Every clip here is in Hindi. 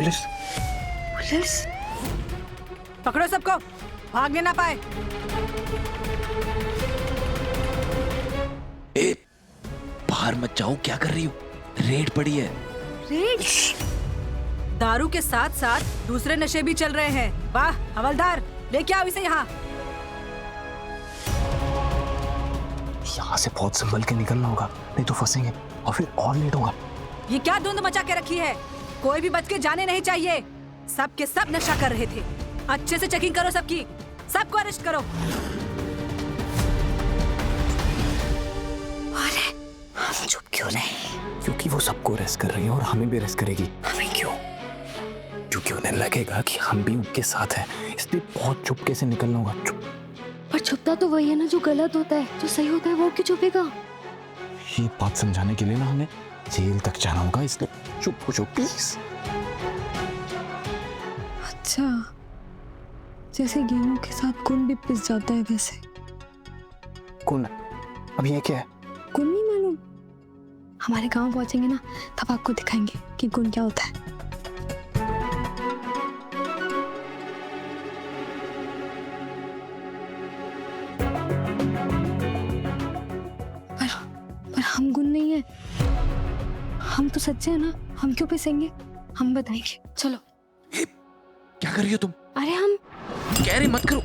Police police? पकड़ो सबको, भागने ना पाए। ए, बाहर मत जाओ, क्या कर रही हो? रेड पड़ी है। रेड? दारू के साथ साथ दूसरे नशे भी चल रहे हैं। वाह हवलदार, लेके आओ इसे यहाँ। यहाँ से बहुत संभल के निकलना होगा, नहीं तो फंसेंगे और फिर और लेट होगा। ये क्या धुंध मचा के रखी है? कोई भी बच के जाने नहीं चाहिए। सब के सब नशा कर रहे थे। अच्छे से चेकिंग करो सबकी, सबको अरेस्ट करो। अरे हम चुप क्यों नहीं? क्योंकि वो सबको अरेस्ट कर रही है और हमें भी अरेस्ट करेगी। हमें क्यों? क्योंकि उन्हें लगेगा कि हम भी उनके साथ हैं, इसलिए बहुत चुपके से निकलना होगा। चुप। पर छुपता तो वही है ना जो गलत होता है, जो सही होता है वो क्यों छुपेगा? ये बात समझाने के लिए ना हमें जेल तक जाना होगा, इसलिए चुप हो जाओ प्लीज। अच्छा, जैसे गेहूं के साथ गुण भी पिस जाता है वैसे। कौन? अब ये क्या है? गुण नहीं मालूम? हमारे गांव पहुंचेंगे ना तब आपको दिखाएंगे कि गुण क्या होता है। पर हम गुण नहीं है, हम तो सच्चे हैं ना, हम क्यों पिसेंगे? हम बताएंगे, चलो। ए, क्या कर रही हो तुम? अरे हम कह रही मत करो।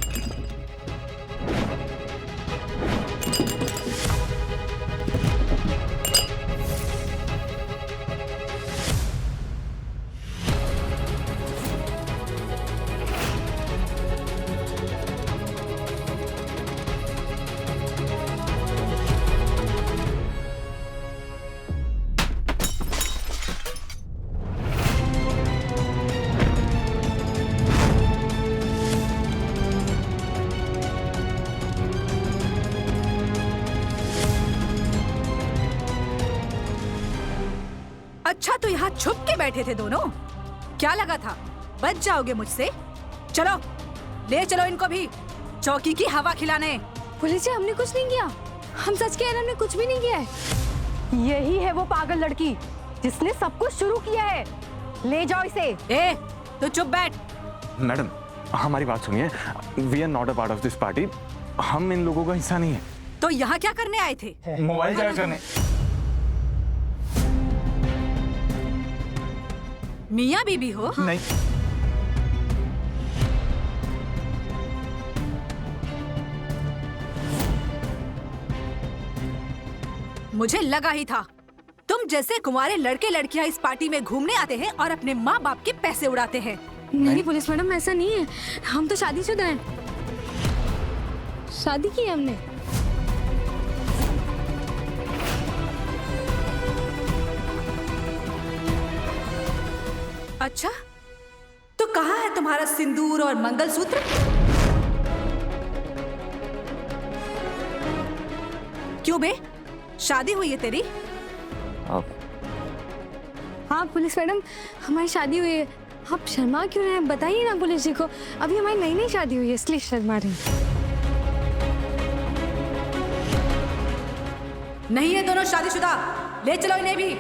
अच्छा तो यहाँ छुप के बैठे थे दोनों? क्या लगा था बच जाओगे मुझसे? चलो ले चलो इनको भी चौकी की हवा खिलाने। पुलिस जी, हमने कुछ नहीं किया, हम सच कह रहे हैं, हमने कुछ भी नहीं किया है। यही है वो पागल लड़की जिसने सब कुछ शुरू किया है। ले जाओ इसे। ए तो चुप बैठ। मैडम हमारी बात सुनिए, we are not a part of this party. हम इन लोगों का हिस्सा नहीं है। तो यहाँ क्या करने आए थे? मोबाइल जांच करने। मियाँ बीबी हो? नहीं। मुझे लगा ही था तुम जैसे कुंवारे लड़के लड़कियां इस पार्टी में घूमने आते हैं और अपने माँ बाप के पैसे उड़ाते हैं। नहीं पुलिस मैडम, ऐसा नहीं है, हम तो शादीशुदा हैं, शादी की है हमने। अच्छा तो कहाँ है तुम्हारा सिंदूर और मंगलसूत्र? क्यों बे, शादी हुई है तेरी? हाँ पुलिस मैडम, हमारी शादी हुई है। आप शर्मा क्यों रहे हैं? बताइए ना पुलिस जी को, अभी हमारी नई नई शादी हुई है इसलिए शर्मा रहे हैं। नहीं है दोनों शादीशुदा, ले चलो इन्हें भी।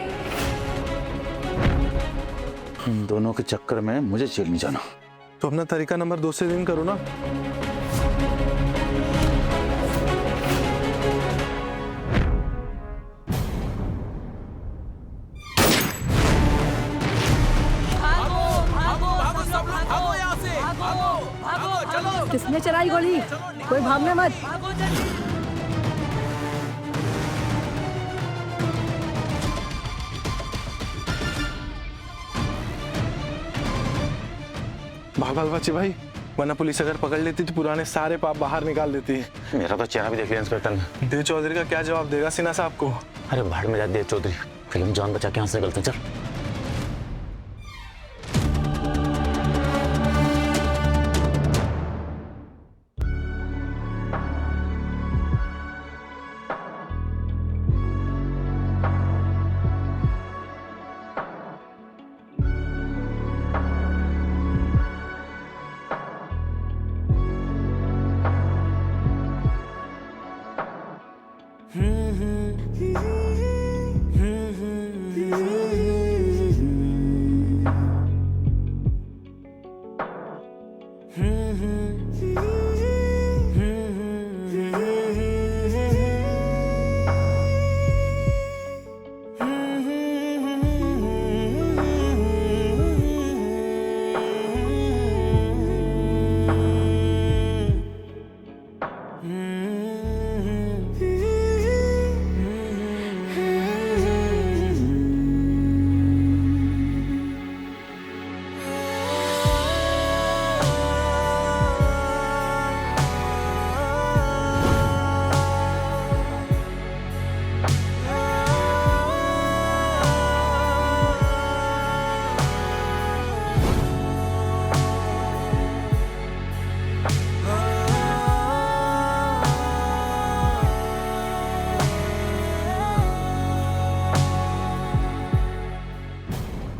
इन दोनों के चक्कर में मुझे जेल नहीं जाना। तो अपना तरीका नंबर 2 से दिन करो ना। किसने चलाई गोली? कोई भागने मत। भाग भाग बच्चे भाई, वरना पुलिस अगर पकड़ लेती तो पुराने सारे पाप बाहर निकाल देती है। मेरा तो चेहरा भी देख लिया इंस्पेक्टर ने। देव चौधरी का क्या जवाब देगा सिन्हा साहब को? अरे भाड़ में जा देव चौधरी, फिल्म जान बचा के यहाँ से गलत। चल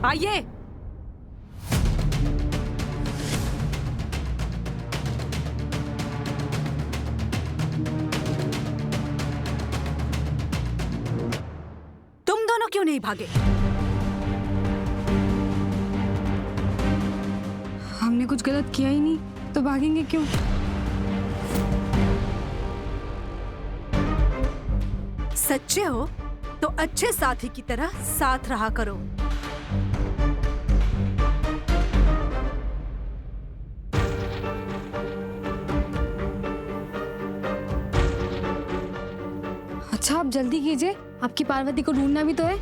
आइए। तुम दोनों क्यों नहीं भागे? हमने कुछ गलत किया ही नहीं तो भागेंगे क्यों? सच्चे हो तो अच्छे साथी की तरह साथ रहा करो। अच्छा आप जल्दी कीजिए, आपकी पार्वती को ढूंढना भी तो है,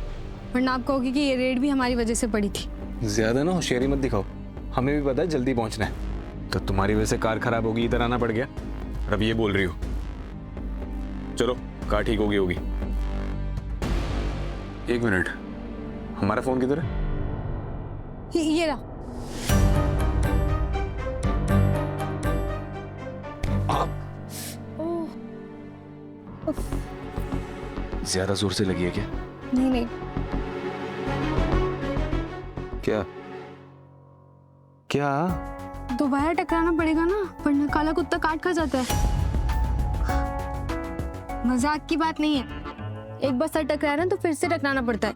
वरना आप कहोगे कि ये रेड भी हमारी वजह से पड़ी थी। ज्यादा ना होशियारी मत दिखाओ, हमें भी पता है जल्दी पहुंचना है। तो तुम्हारी वजह से कार खराब होगी, इधर आना पड़ गया, और अब ये बोल रही हो। चलो कार ठीक होगी। एक मिनट, हमारा फोन किधर है? ये रहा। ज्यादा जोर से लगी है क्या? नहीं क्या क्या? दोबारा टकराना पड़ेगा ना, वरना काला कुत्ता काट खा जाता है। मजाक की बात नहीं है, एक बार सर टकराया ना तो फिर से टकराना पड़ता है।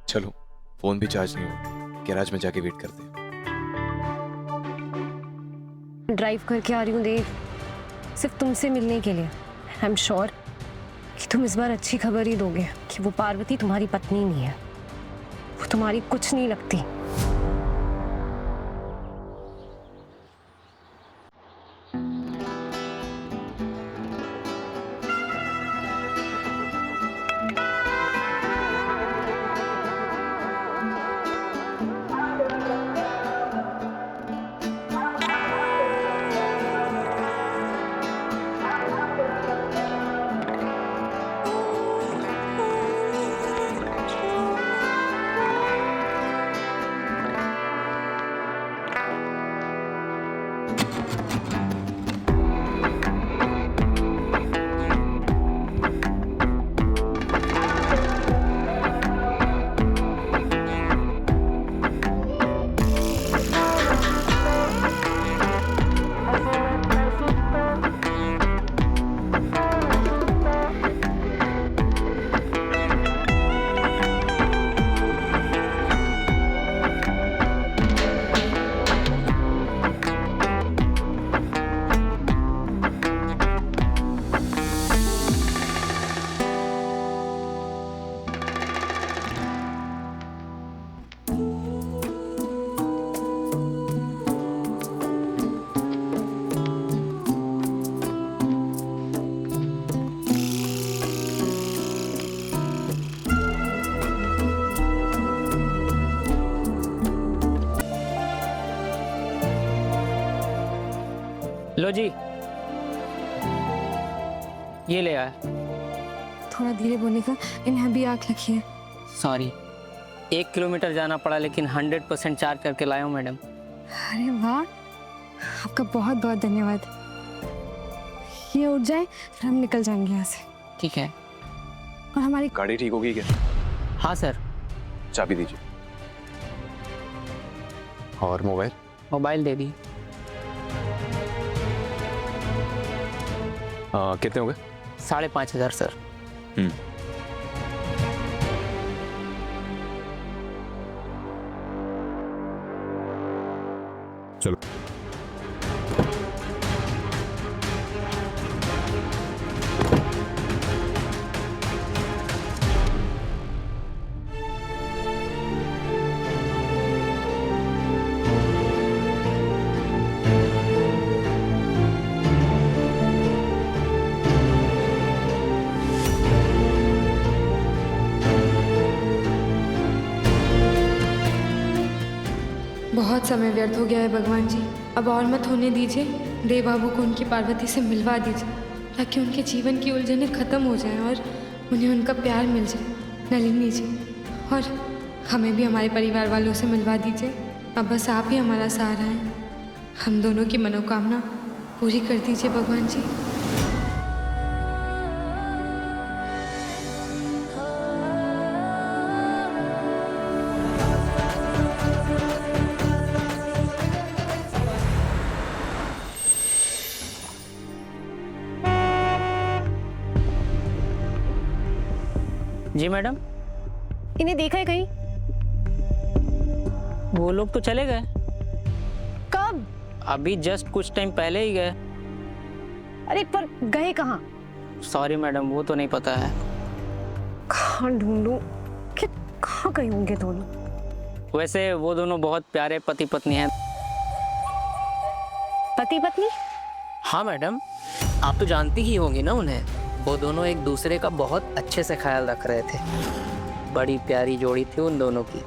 चलो फोन भी चार्ज नहीं हुआ, गैराज में जाके वेट करते हैं। ड्राइव करके आ रही हूँ देव, सिर्फ तुमसे मिलने के लिए। आई एम श्योर कि तुम इस बार अच्छी खबर ही दोगे कि वो पार्वती तुम्हारी पत्नी नहीं है, वो तुम्हारी कुछ नहीं लगती। लो जी, ये ले आया। थोड़ा धीरे बोलेगा, इन्हें भी आँख लगी है। सॉरी, 1 किलोमीटर जाना पड़ा, लेकिन 100% चार्ज करके लाया हूँ मैडम। अरे वाह, आपका बहुत बहुत धन्यवाद। ये उठ जाए फिर हम निकल जाएंगे यहाँ से। ठीक है। और हमारी गाड़ी ठीक होगी क्या? हाँ सर। चाबी दीजिए। और मोबाइल? मोबाइल दे दी। कितने हो गए? 5,500 सर। चलो। बहुत समय व्यर्थ हो गया है भगवान जी, अब और मत होने दीजिए। देव बाबू को उनकी पार्वती से मिलवा दीजिए ताकि उनके जीवन की उलझनें खत्म हो जाएं और उन्हें उनका प्यार मिल जाए। नलिनी जी, और हमें भी हमारे परिवार वालों से मिलवा दीजिए। अब बस आप ही हमारा सहारा हैं। हम दोनों की मनोकामना पूरी कर दीजिए भगवान जी। जी मैडम, इन्हें देखा है कहीं? वो लोग तो चले गए, कब? अभी जस्ट कुछ टाइम पहले ही गए। अरे पर गए कहाँ? सॉरी मैडम, वो तो नहीं पता है। कहाँ ढूंढूं कि कहाँ गए होंगे दोनों? वैसे वो दोनों बहुत प्यारे पति पत्नी हैं। पति पत्नी? हाँ मैडम, आप तो जानती ही होंगी ना उन्हें। वो दोनों एक दूसरे का बहुत अच्छे से ख्याल रख रहे थे। बड़ी प्यारी जोड़ी थी उन दोनों की।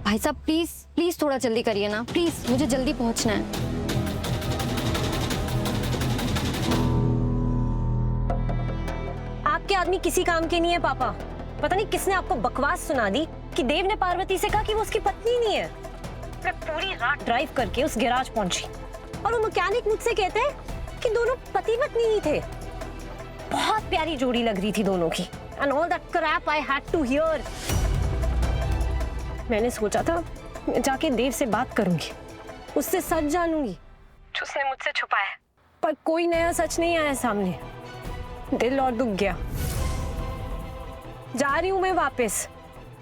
भाई साहब प्लीज प्लीज थोड़ा जल्दी करिए ना, प्लीज मुझे जल्दी पहुंचना है। आपके आदमी किसी काम के नहीं है पापा। पता नहीं किसने आपको बकवास सुना दी कि देव ने पार्वती से कहा कि वो उसकी पत्नी नहीं है। मैं पूरी रात ड्राइव करके उस गैराज पहुंची और वो मैकेनिक मुझसे कहते हैं कि दोनों पति पत्नी ही थे। बहुत प्यारी जोड़ी लग रही थी दोनों की। And all that crap I had to hear. मैंने सोचा था मैं जाके देव से बात करूंगी, उससे सच जानूंगी जो उसने मुझसे छुपाया, पर कोई नया सच नहीं आया सामने। दिल और दुख गया। जा रही हूं मैं वापस।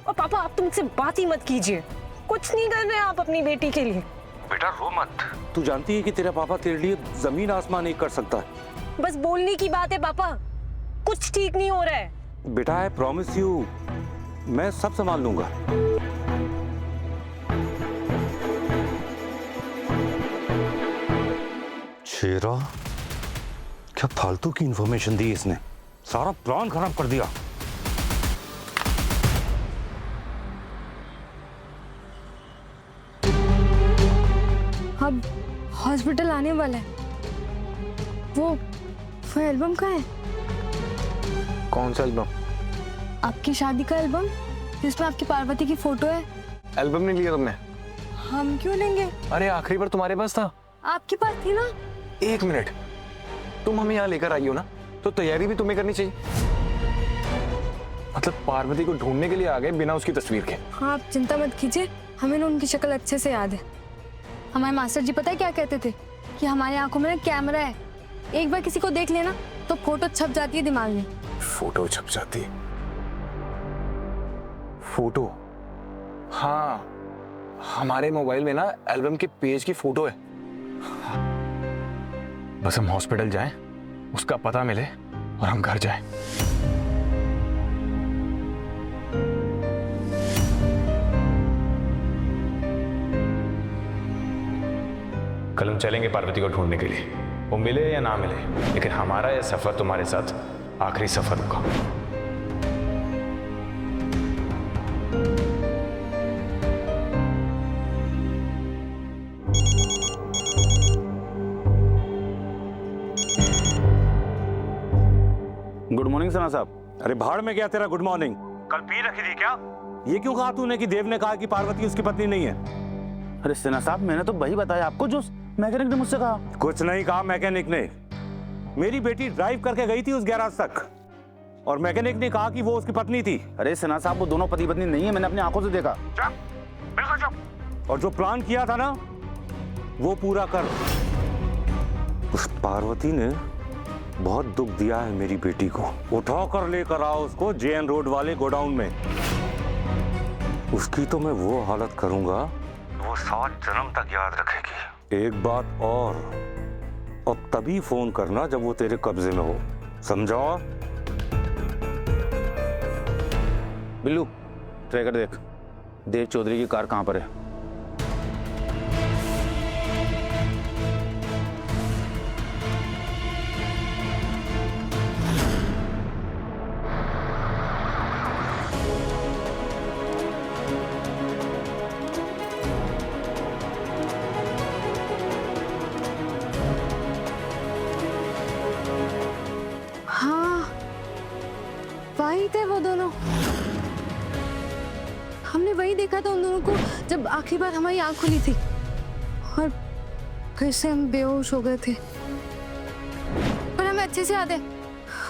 और पापा आप तो मुझसे बात ही मत कीजिए। कुछ नहीं कर रहे आप अपनी बेटी के लिए। बेटा रो मत। तू जानती है कि तेरा पापा तेरे लिए जमीन आसमान नहीं कर सकता। बस बोलने की बात है पापा, कुछ ठीक नहीं हो रहा है। बेटा आई प्रॉमिस यू, मैं सब संभाल लूंगा। शेरा, क्या फालतू की इंफॉर्मेशन दी इसने, सारा प्लान खराब कर दिया। अब हॉस्पिटल आने वाला है। वो एल्बम का है? कौन सा एल्बम? आपकी शादी का एल्बम जिसमें आपकी पार्वती की फोटो है। एल्बम नहीं लिया तुमने? हम क्यों लेंगे? अरे आखिरी बार तुम्हारे पास था। आपके पास थी ना। एक मिनट, तुम हमें यहाँ लेकर आई हो ना, तो तैयारी भी तुम्हें करनी चाहिए। मतलब पार्वती को ढूंढने के लिए आ गए बिना उसकी तस्वीर के। हाँ आप चिंता मत कीजिए, हमें ना उनकी शक्ल अच्छे से याद है। हमारे मास्टर जी पता है क्या कहते थे कि हमारी आंखों में ना कैमरा है, एक बार किसी को देख लेना तो फोटो छप जाती है दिमाग में। फोटो छप जाती है? फोटो? हाँ, हमारे मोबाइल में ना एल्बम के पेज की फोटो है। बस हम हॉस्पिटल जाएं, उसका पता मिले और हम घर जाएं। कल हम चलेंगे पार्वती को ढूंढने के लिए, वो मिले या ना मिले, लेकिन हमारा यह सफर तुम्हारे साथ आखिरी सफर होगा। गुड मॉर्निंग सना साहब। अरे भाड़ में गया तेरा गुड मॉर्निंग। कल पी रखी थी क्या? ये क्यों कहा तूने कि देव ने कहा कि पार्वती उसकी पत्नी नहीं है? अरे सिन्हा साहब, मैंने तो वही बताया आपको जो मैकेनिक ने मुझसे कहा। कुछ नहीं कहा मैकेनिक ने। मेरी बेटी ड्राइव करके गई थी उस गैराज तक और मैकेनिक ने कहा कि वो उसकी पत्नी थी। अरे सिन्हा साहब, वो दोनों पति पत्नी नहीं है, मैंने अपनी आंखों से देखा। बिल्कुल चुप। और जो प्लान किया था ना वो पूरा कर। उस पार्वती ने बहुत दुख दिया है मेरी बेटी को। उठा कर लेकर आओ उसको जेएन रोड वाले गोडाउन में। उसकी तो मैं वो हालत करूंगा वो 7 जन्म तक याद रखेगी। एक बात और, अब तभी फोन करना जब वो तेरे कब्जे में हो, समझा? बिल्लू, ट्रैकर देख, देव चौधरी की कार कहां पर है। वही थे वो दोनों। हमने वही देखा था उन दोनों को जब आखिरी बार हमारी आंख खुली थी और फिर से हम बेहोश हो गए थे। पर हमें अच्छे से याद है,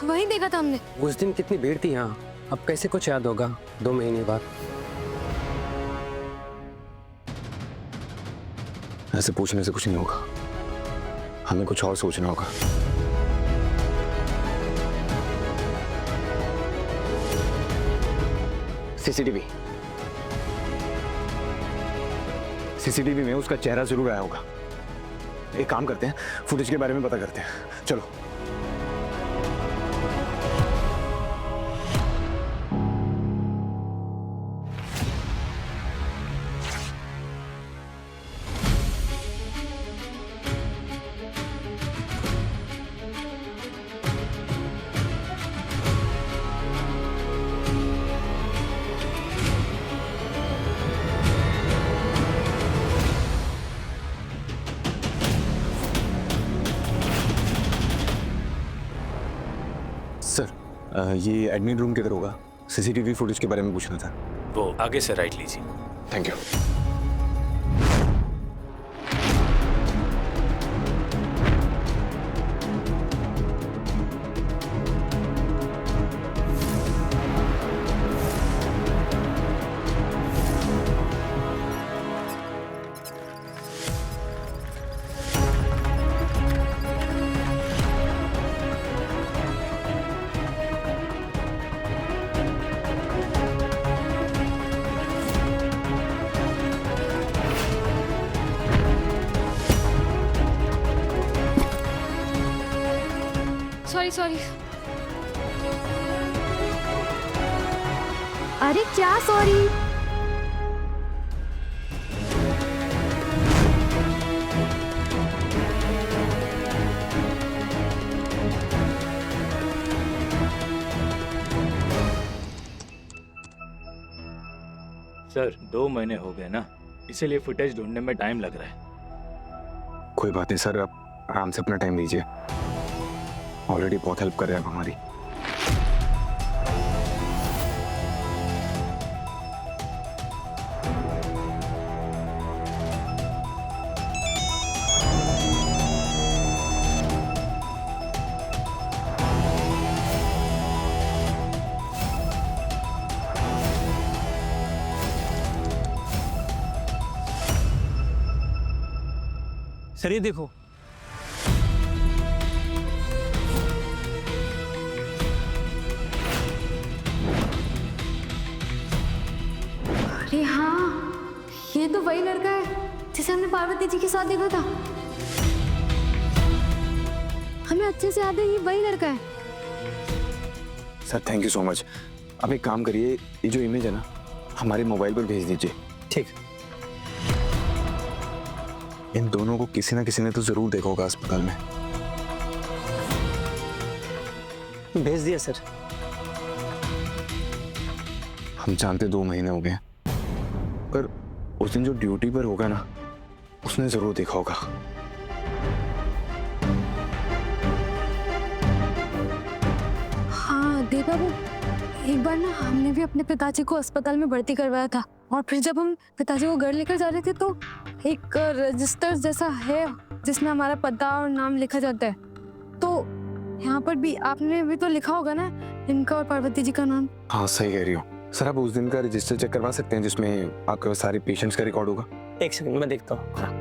वही देखा था हमने। उस दिन कितनी भीड़ थी यहाँ, अब कैसे कुछ याद होगा 2 महीने बाद। ऐसे पूछने से कुछ नहीं होगा, हमें कुछ और सोचना होगा। सीसीटीवी में उसका चेहरा जरूर आया होगा। एक काम करते हैं, फुटेज के बारे में पता करते हैं। चलो। सर, ये एडमिन रूम किधर होगा? सीसीटीवी फुटेज के बारे में पूछना था। वो आगे से राइट लीजिए। Thank you. सॉरी। अरे क्या सॉरी? सर 2 महीने हो गए ना, इसीलिए फुटेज ढूंढने में टाइम लग रहा है। कोई बात नहीं सर, आप आराम से अपना टाइम लीजिए। ऑलरेडी बहुत हेल्प कर रहे हैं आप हमारी। सर ये देखो, अरे हाँ, ये तो वही लड़का है जिसे हमने पार्वती जी के साथ देखा था। हमें अच्छे से याद है, ये वही लड़का है। Sir thank you so much. अब एक काम करिए, ये जो इमेज है ना हमारे मोबाइल पर भेज दीजिए। ठीक। इन दोनों को किसी ना किसी ने तो जरूर देखा होगा अस्पताल में। भेज दिया सर। हम जानते 2 महीने हो गए, पर उस दिन जो ड्यूटी पर होगा ना, उसने जरूर देखा होगा। हाँ देव बाबू, एक बार ना हमने भी अपने पिताजी को अस्पताल में भर्ती करवाया था, और फिर जब हम पिताजी को घर लेकर जा रहे थे तो एक रजिस्टर जैसा है जिसमें हमारा पता और नाम लिखा जाता है। तो यहाँ पर भी आपने भी तो लिखा होगा ना इनका और पार्वती जी का नाम। हाँ सही कह रही हो सर। आप उस दिन का रजिस्टर चेक करवा सकते हैं जिसमें आपके सारे पेशेंट्स का रिकॉर्ड होगा। एक सेकंड मैं देखता हूँ। हाँ।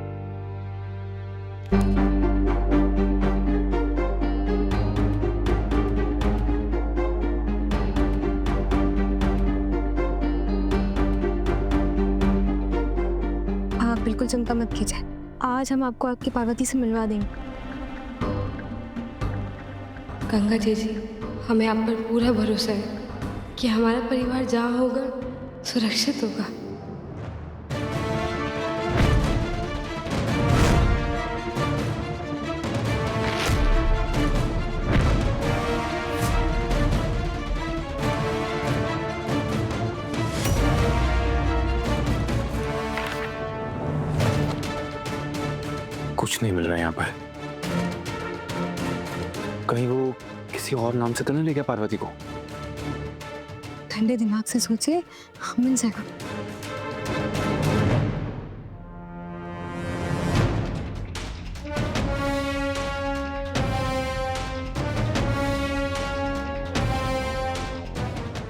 आप बिल्कुल चिंता मत कीजिए, आज हम आपको आपकी पार्वती से मिलवा देंगे। गंगा जी, हमें आप पर पूरा भरोसा है कि हमारा परिवार जहाँ होगा सुरक्षित होगा। कुछ नहीं मिल रहा है यहाँ पर। कहीं वो किसी और नाम से तो नहीं ले गया पार्वती को? ठंडे दिमाग से सोचिए, मिल जाएगा।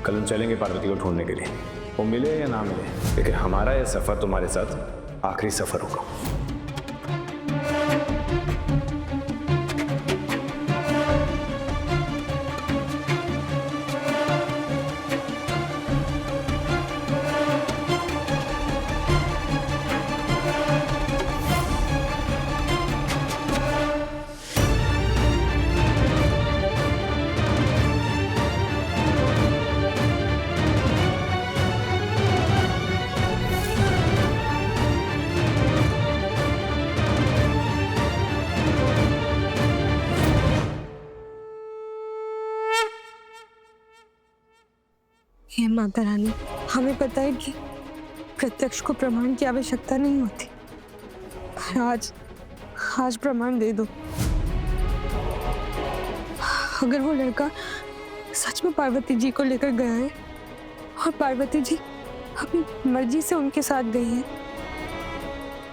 कल हम चलेंगे पार्वती को ढूंढने के लिए, वो मिले या ना मिले, लेकिन हमारा यह सफर तुम्हारे साथ आखिरी सफर होगा। हे माता रानी, हमें पता है कि प्रत्यक्ष को प्रमाण की आवश्यकता नहीं होती, पर आज प्रमाण दे दो। अगर वो लड़का सच में पार्वती जी को लेकर गया है और पार्वती जी अपनी मर्जी से उनके साथ गई है,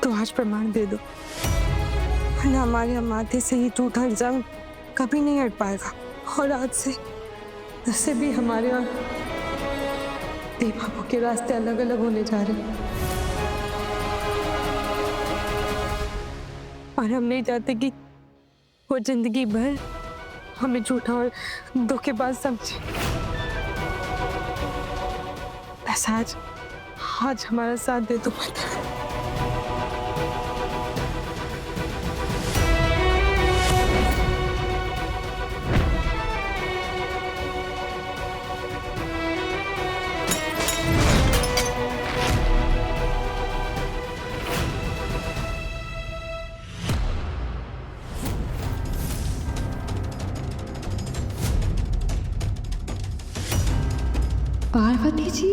तो आज प्रमाण दे दो, वरना हमारे माथे से ये टूटा इल्जाम कभी नहीं हट पाएगा। और आज से भी हमारे और देव बाबू के रास्ते अलग अलग होने जा रहे हैं, और हम नहीं चाहते कि वो जिंदगी भर हमें झूठा और धोखेबाज समझे। बस आज हमारा साथ दे दो। पार्वती जी।